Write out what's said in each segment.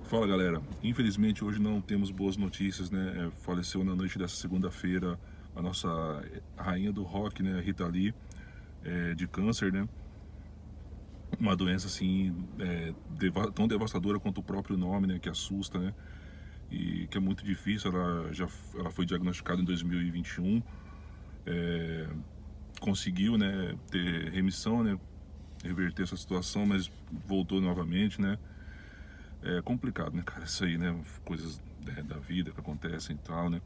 Fala, galera. Infelizmente hoje não temos boas notícias, né? Faleceu na noite dessa segunda-feira a nossa rainha do rock, né? Rita Lee, de câncer, né? Uma doença assim tão devastadora quanto o próprio nome, né? Que assusta, né? E que é muito difícil. Ela foi diagnosticada em 2021, conseguiu, né? Ter remissão, né? Reverter essa situação, mas voltou novamente, né? É complicado, né, cara? Isso aí, né? Coisas da vida que acontecem e tal, né?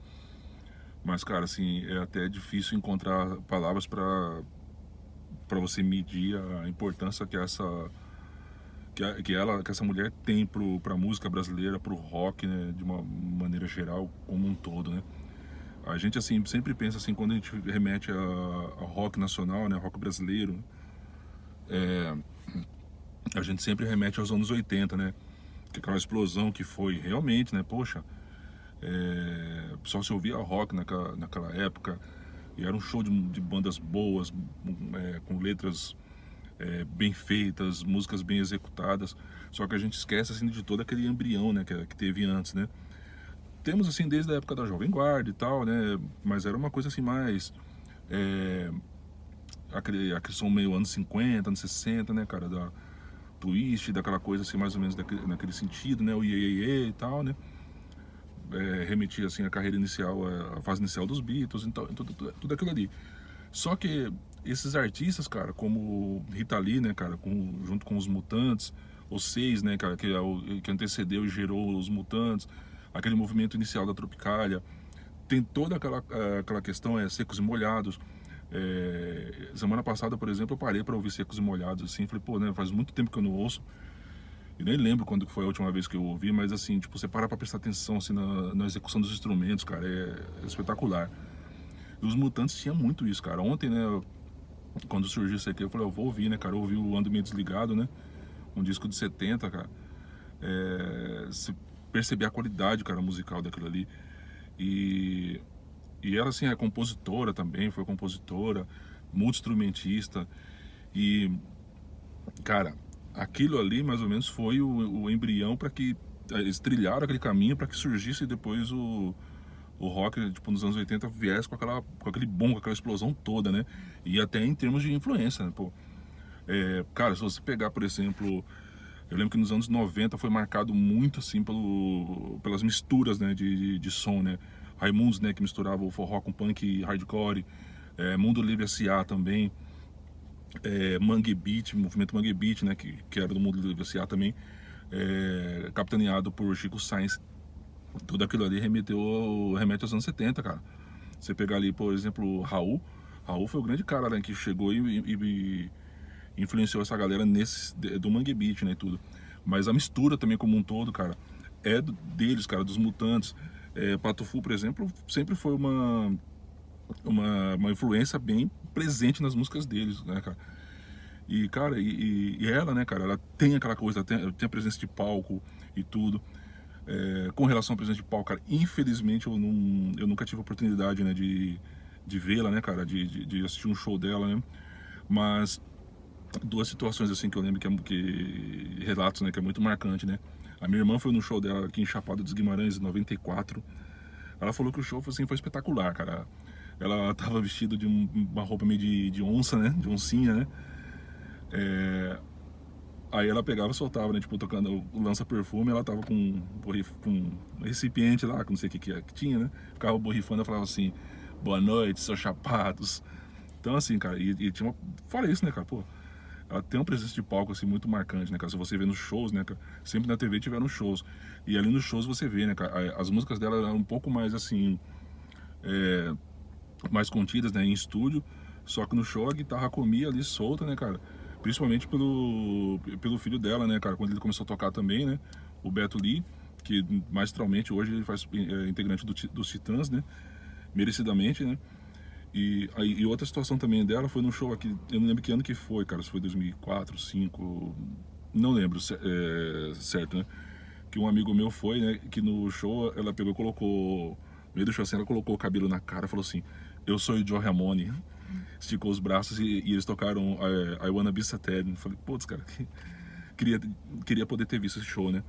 Mas, cara, assim, é até difícil encontrar palavras para você medir a importância que que essa mulher tem pra música brasileira, pro rock, né, de uma maneira geral, como um todo, né? A gente, assim, sempre pensa, assim, quando a gente remete a rock nacional, né, rock brasileiro, a gente sempre remete aos anos 80, né? Que aquela explosão que foi realmente, né, poxa, só se ouvia rock naquela época, e era um show de bandas boas, com letras bem feitas, músicas bem executadas. Só que a gente esquece assim de todo aquele embrião, né, que teve antes, né? Temos assim desde a época da Jovem Guarda e tal, né? Mas era uma coisa assim mais aquele som meio anos 50, anos 60, né, cara, da twist, daquela coisa assim mais ou menos naquele sentido, né? O Iê, Iê, Iê e tal, né? Remetia assim a carreira inicial, a fase inicial dos Beatles, então tudo aquilo ali. Só que esses artistas, cara, como Rita Lee, né, cara, junto com os Mutantes, os Seis, né, cara, que antecedeu e gerou os Mutantes, aquele movimento inicial da Tropicália, tem toda aquela questão, secos e molhados. Semana passada, por exemplo, eu parei para ouvir Secos e Molhados, assim, falei, pô, né, faz muito tempo que eu não ouço, e nem lembro quando foi a última vez que eu ouvi, mas assim, tipo, você para pra prestar atenção, assim, na execução dos instrumentos, cara, é espetacular. E os Mutantes tinha muito isso, cara. Ontem, né, quando surgiu isso aqui, eu falei, eu vou ouvir, né, cara, eu ouvi o Ando Meio Desligado, né, um disco de 70, cara. Se perceber a qualidade, cara, musical daquilo ali. E, e ela, assim, é compositora também, foi compositora, multi-instrumentista. E, cara, aquilo ali, mais ou menos, foi o embrião para que eles trilharam aquele caminho para que surgisse depois o rock, tipo, nos anos 80 viesse com aquele boom, com aquela explosão toda, né? E até em termos de influência, né, pô? Cara, se você pegar, por exemplo, eu lembro que nos anos 90 foi marcado muito, assim, pelas misturas, né, de som, né? Raimundos, né, que misturava o forró com punk e hardcore, Mundo Livre S.A. também, Mangue Beat, movimento Mangue Beat, né, que era do Mundo Livre S.A. também, capitaneado por Chico Sainz. Tudo aquilo ali remete aos anos 70, cara. Você pegar ali, por exemplo, o Raul foi o grande cara, né, que chegou e influenciou essa galera do Mangue Beat, né, e tudo. Mas a mistura também como um todo, cara, deles, cara, dos Mutantes. Pato Fu, por exemplo, sempre foi uma influência bem presente nas músicas deles, né, cara? E, cara, e ela, né, cara, ela tem aquela coisa, tem a presença de palco e tudo. Com relação à presença de palco, cara, infelizmente eu nunca tive a oportunidade, né, de vê-la, né, cara, de assistir um show dela, né? Mas duas situações assim que eu lembro que relatos, né, que é muito marcante, né? A minha irmã foi no show dela aqui em Chapada dos Guimarães em 94. Ela falou que o show assim, foi espetacular, cara. Ela tava vestida de uma roupa meio de onça, né? De oncinha, né? Aí ela pegava e soltava, né? Tipo, tocando o lança-perfume, ela tava com um recipiente lá, que não sei o que tinha, né? Ficava borrifando, ela falava assim, boa noite, seus chapados. Então, assim, cara, e tinha uma. Fora isso, né, cara, pô. Ela tem uma presença de palco, assim, muito marcante, né, cara? Se você vê nos shows, né, cara? Sempre na TV tiveram shows. E ali nos shows você vê, né, cara? As músicas dela eram um pouco mais, assim, mais contidas, né, em estúdio. Só que no show a guitarra comia ali solta, né, cara? Principalmente pelo filho dela, né, cara? Quando ele começou a tocar também, né? O Beto Lee, que magistralmente hoje ele faz integrante dos Titãs, né? Merecidamente, né? E outra situação também dela foi num show aqui, eu não lembro que ano que foi, cara, se foi 2004, 2005, não lembro certo, né? Que um amigo meu foi, né? Que no show ela pegou e colocou, no meio do show assim, ela colocou o cabelo na cara e falou assim: Eu sou o Joe Ramone. Esticou os braços e eles tocaram I Wanna Be Sated. Falei, putz, cara, queria, queria poder ter visto esse show, né?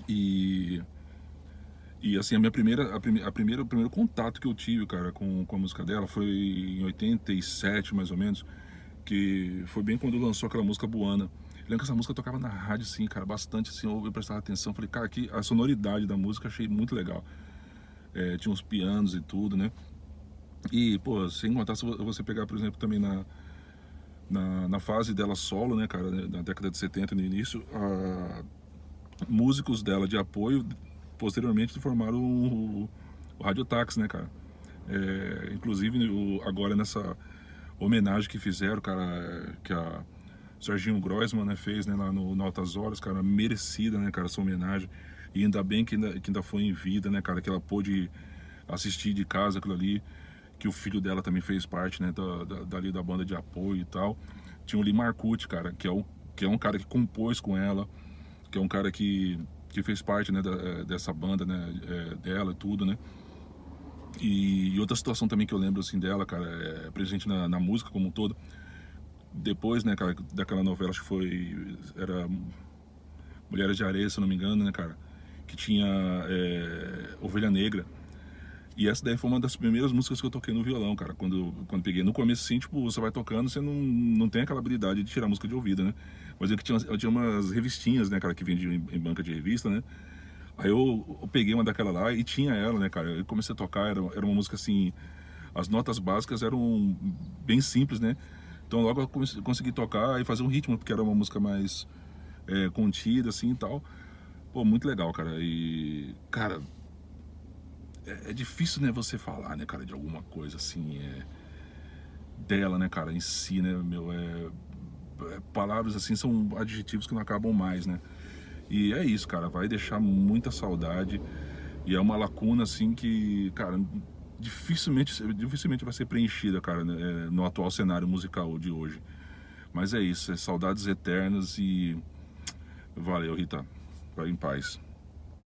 E, e assim, a minha o primeiro contato que eu tive, cara, com a música dela foi em 87, mais ou menos, que foi bem quando lançou aquela música Buana. Eu lembro que essa música eu tocava na rádio, assim, cara, bastante, assim, eu prestava atenção, falei, cara, aqui, a sonoridade da música achei muito legal. Tinha uns pianos e tudo, né? E, pô, sem contar se você pegar, por exemplo, também na fase dela solo, né, cara, na década de 70, no início, músicos dela de apoio, posteriormente formaram o Radiotaxi, né, cara? Inclusive, agora nessa homenagem que fizeram, cara, que a Serginho Groisman, né, fez, né, lá no Altas Horas, cara, merecida, né, cara, essa homenagem. E ainda bem que ainda foi em vida, né, cara, que ela pôde assistir de casa aquilo ali, que o filho dela também fez parte, né, dali da banda de apoio e tal. Tinha o Lee Marcucci, cara, que é um cara que compôs com ela, que é um cara que fez parte, né, dessa banda, né, dela e tudo, né. E outra situação também que eu lembro, assim, dela, cara, presente na música como um todo, depois, né, cara, daquela novela, acho que era Mulheres de Areia, se eu não me engano, né, cara, que tinha Ovelha Negra. E essa daí foi uma das primeiras músicas que eu toquei no violão, cara. Quando peguei no começo, assim, tipo, você vai tocando, você não tem aquela habilidade de tirar música de ouvido, né? Mas eu tinha umas revistinhas, né, cara, que vendiam em banca de revista, né? Aí eu peguei uma daquela lá e tinha ela, né, cara? Eu comecei a tocar, era uma música assim. As notas básicas eram bem simples, né? Então logo eu consegui tocar e fazer um ritmo, porque era uma música mais contida, assim e tal. Pô, muito legal, cara. E, cara, é difícil, né, você falar, né, cara, de alguma coisa assim, dela, né, cara, em si, né, meu, palavras assim são adjetivos que não acabam mais, né. E é isso, cara, vai deixar muita saudade e é uma lacuna assim que, cara, dificilmente vai ser preenchida, cara, né, no atual cenário musical de hoje. Mas é isso, saudades eternas e valeu, Rita. Vai em paz.